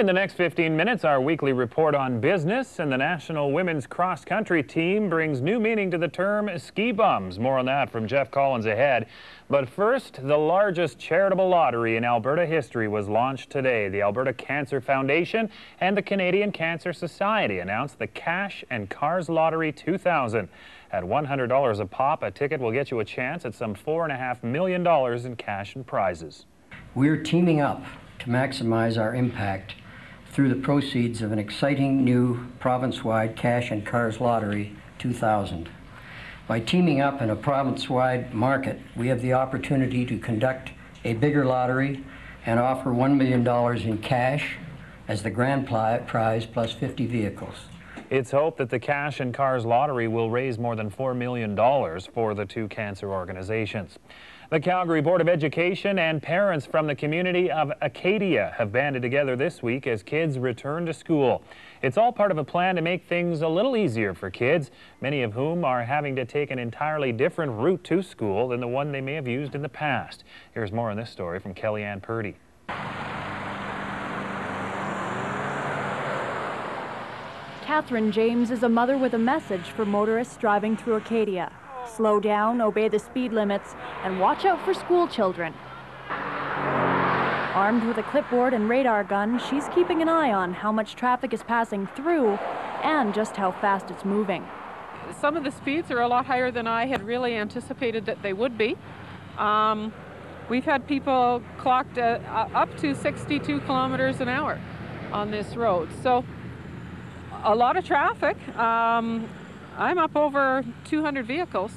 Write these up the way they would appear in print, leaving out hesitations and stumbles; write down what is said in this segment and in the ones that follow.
In the next 15 minutes, our weekly report on business, and the National Women's Cross Country team brings new meaning to the term ski bums. More on that from Jeff Collins ahead. But first, the largest charitable lottery in Alberta history was launched today. The Alberta Cancer Foundation and the Canadian Cancer Society announced the Cash and Cars Lottery 2000. At $100 a pop, a ticket will get you a chance at some $4.5 million in cash and prizes. We're teaming up to maximize our impact through the proceeds of an exciting new province-wide Cash and Cars Lottery 2000. By teaming up in a province-wide market, we have the opportunity to conduct a bigger lottery and offer $1 million in cash as the grand prize plus 50 vehicles. It's hoped that the Cash and Cars Lottery will raise more than $4 million for the two cancer organizations. The Calgary Board of Education and parents from the community of Acadia have banded together this week as kids return to school. It's all part of a plan to make things a little easier for kids, many of whom are having to take an entirely different route to school than the one they may have used in the past. Here's more on this story from Kellyanne Purdy. Catherine James is a mother with a message for motorists driving through Acadia. Slow down, obey the speed limits, and watch out for school children. Armed with a clipboard and radar gun, she's keeping an eye on how much traffic is passing through and just how fast it's moving. Some of the speeds are a lot higher than I had really anticipated that they would be. We've had people clocked up to 62 kilometers an hour on this road. So a lot of traffic. I'm up over 200 vehicles.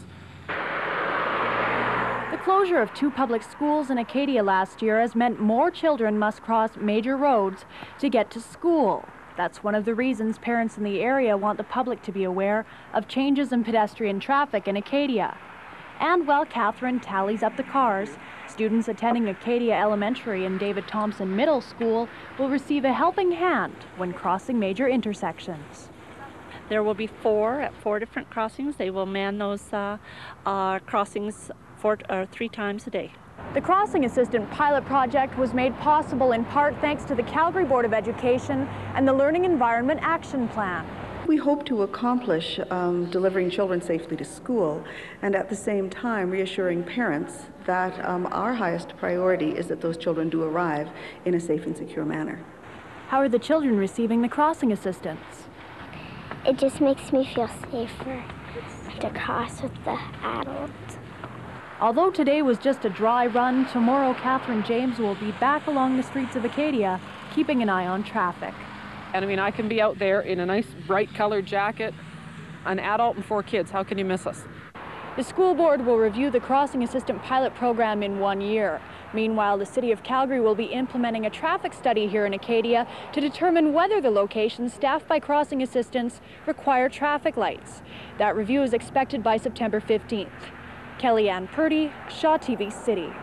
The closure of 2 public schools in Acadia last year has meant more children must cross major roads to get to school. That's one of the reasons parents in the area want the public to be aware of changes in pedestrian traffic in Acadia. And while Catherine tallies up the cars, students attending Acadia Elementary and David Thompson Middle School will receive a helping hand when crossing major intersections. There will be 4 at 4 different crossings. They will man those crossings 3 times a day. The Crossing Assistant pilot project was made possible in part thanks to the Calgary Board of Education and the Learning Environment Action Plan. We hope to accomplish delivering children safely to school and at the same time reassuring parents that our highest priority is that those children do arrive in a safe and secure manner. How are the children receiving the crossing assistance? It just makes me feel safer to cross with the adults. Although today was just a dry run, tomorrow Catherine James will be back along the streets of Acadia, keeping an eye on traffic. And I mean, I can be out there in a nice bright colored jacket, an adult and 4 kids. How can you miss us? The school board will review the Crossing Assistant pilot program in 1 year. Meanwhile, the City of Calgary will be implementing a traffic study here in Acadia to determine whether the locations staffed by crossing assistants require traffic lights. That review is expected by September 15th. Kellyanne Purdy, Shaw TV City.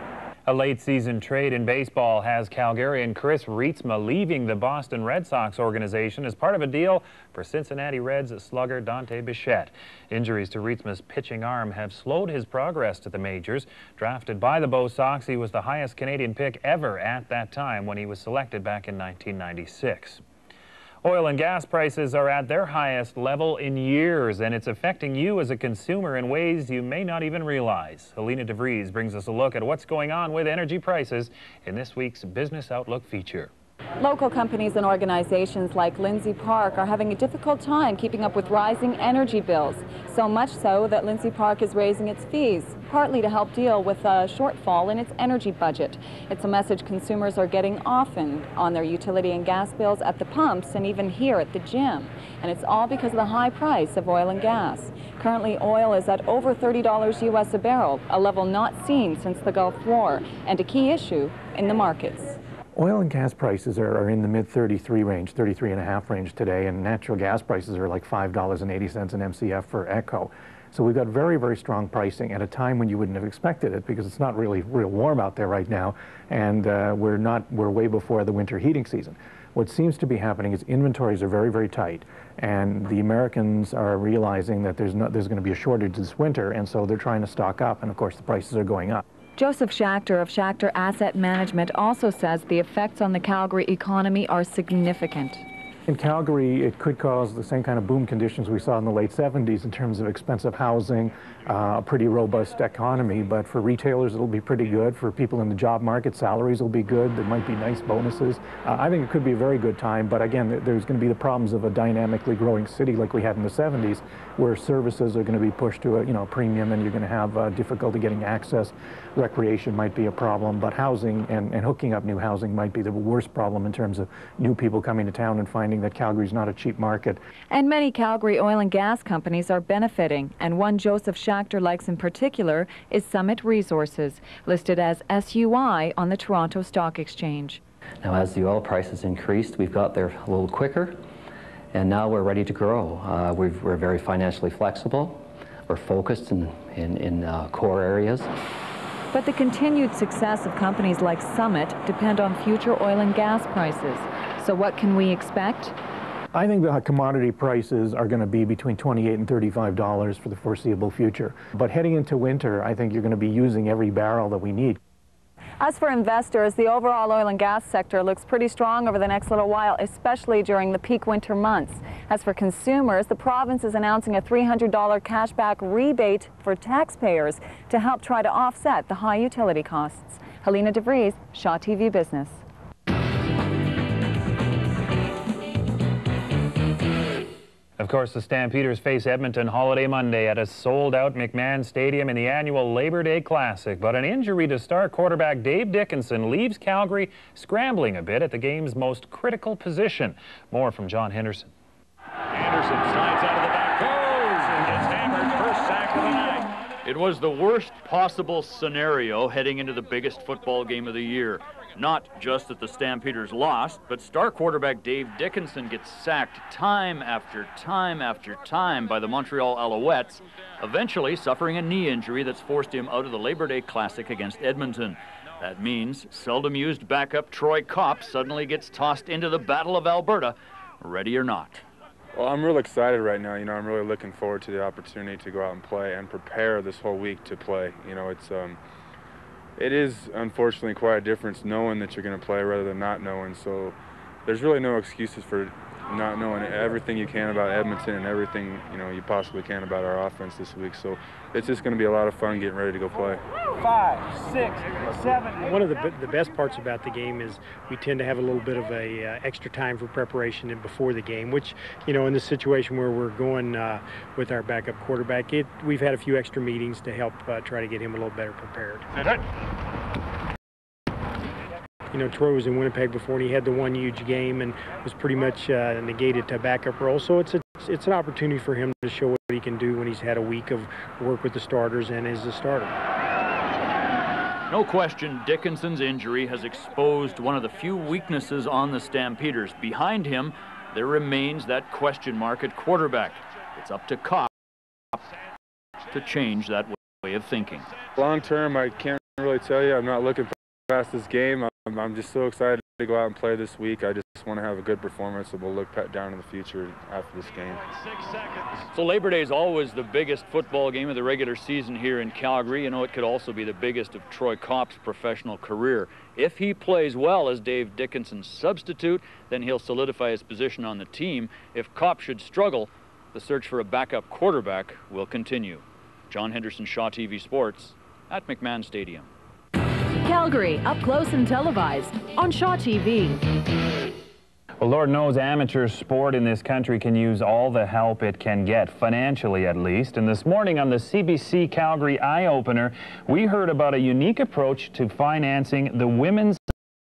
A late-season trade in baseball has Calgarian Chris Reitsma leaving the Boston Red Sox organization as part of a deal for Cincinnati Reds slugger Dante Bichette. Injuries to Reitsma's pitching arm have slowed his progress to the majors. Drafted by the Bo Sox, he was the highest Canadian pick ever at that time when he was selected back in 1996. Oil and gas prices are at their highest level in years, and it's affecting you as a consumer in ways you may not even realize. Helena DeVries brings us a look at what's going on with energy prices in this week's Business Outlook feature. Local companies and organizations like Lindsay Park are having a difficult time keeping up with rising energy bills, so much so that Lindsay Park is raising its fees, partly to help deal with a shortfall in its energy budget. It's a message consumers are getting often on their utility and gas bills at the pumps and even here at the gym. And it's all because of the high price of oil and gas. Currently, oil is at over $30 US a barrel, a level not seen since the Gulf War, and a key issue in the markets. Oil and gas prices are in the mid-33 range, 33.5 range today, and natural gas prices are like $5.80 an MCF for ECHO. So we've got very, very strong pricing at a time when you wouldn't have expected it because it's not really real warm out there right now, and we're way before the winter heating season. What seems to be happening is inventories are very, very tight, and the Americans are realizing that there's going to be a shortage this winter, and so they're trying to stock up, and of course the prices are going up. Joseph Schachter of Schachter Asset Management also says the effects on the Calgary economy are significant. In Calgary, it could cause the same kind of boom conditions we saw in the late 70s in terms of expensive housing, a pretty robust economy. But for retailers, it'll be pretty good. For people in the job market, salaries will be good. There might be nice bonuses. I think it could be a very good time. But again, there's going to be the problems of a dynamically growing city like we had in the 70s, where services are going to be pushed to a premium, and you're going to have difficulty getting access. Recreation might be a problem, but housing and hooking up new housing might be the worst problem in terms of new people coming to town and finding that Calgary's not a cheap market. And many Calgary oil and gas companies are benefiting, and one Joseph Schachter likes in particular is Summit Resources, listed as SUI on the Toronto Stock Exchange. Now, as the oil prices increased, we've got there a little quicker, and now we're ready to grow. We're very financially flexible. We're focused in core areas. But the continued success of companies like Summit depend on future oil and gas prices. So what can we expect? I think the commodity prices are going to be between $28 and $35 for the foreseeable future. But heading into winter, I think you're going to be using every barrel that we need. As for investors, the overall oil and gas sector looks pretty strong over the next little while, especially during the peak winter months. As for consumers, the province is announcing a $300 cashback rebate for taxpayers to help try to offset the high utility costs. Helena DeVries, Shaw TV Business. Of course, the Stampeders face Edmonton Holiday Monday at a sold-out McMahon Stadium in the annual Labor Day Classic. But an injury to star quarterback Dave Dickinson leaves Calgary scrambling a bit at the game's most critical position. More from John Henderson. Anderson slides out of the back, goes, and gets hammered, first sack of the night. It was the worst possible scenario heading into the biggest football game of the year. Not just that the Stampeders lost, but star quarterback Dave Dickinson gets sacked time after time after time by the Montreal Alouettes, eventually suffering a knee injury that's forced him out of the Labor Day Classic against Edmonton. That means seldom used backup Troy Kopp suddenly gets tossed into the Battle of Alberta, ready or not. Well, I'm real excited right now. I'm really looking forward to the opportunity to go out and play and prepare this whole week to play. It is unfortunately quite a difference knowing that you're going to play rather than not knowing. So there's really no excuses for not knowing everything you can about Edmonton and everything you possibly can about our offense this week. So it's just going to be a lot of fun getting ready to go play. 5, 6, 7, 8. One of the best parts about the game is we tend to have a little bit of a extra time for preparation and before the game, which in this situation where we're going with our backup quarterback, we've had a few extra meetings to help try to get him a little better prepared. Troy was in Winnipeg before, and he had the one huge game and was pretty much negated to a backup role. So it's an opportunity for him to show what he can do when he's had a week of work with the starters and as a starter. No question, Dickinson's injury has exposed one of the few weaknesses on the Stampeders. Behind him, there remains that question mark at quarterback. It's up to Kopp to change that way of thinking. Long term, I can't really tell you. I'm not looking past this game. I'm just so excited to go out and play this week. I just want to have a good performance, and we'll look down in the future after this game. 6 seconds. So Labor Day is always the biggest football game of the regular season here in Calgary. It could also be the biggest of Troy Kopp's professional career. If he plays well as Dave Dickinson's substitute, then he'll solidify his position on the team. If Kopp should struggle, the search for a backup quarterback will continue. John Henderson, Shaw TV Sports, at McMahon Stadium. Calgary, up close and televised on Shaw TV. Well, Lord knows amateur sport in this country can use all the help it can get, financially at least. And this morning on the CBC Calgary Eye Opener, we heard about a unique approach to financing the women's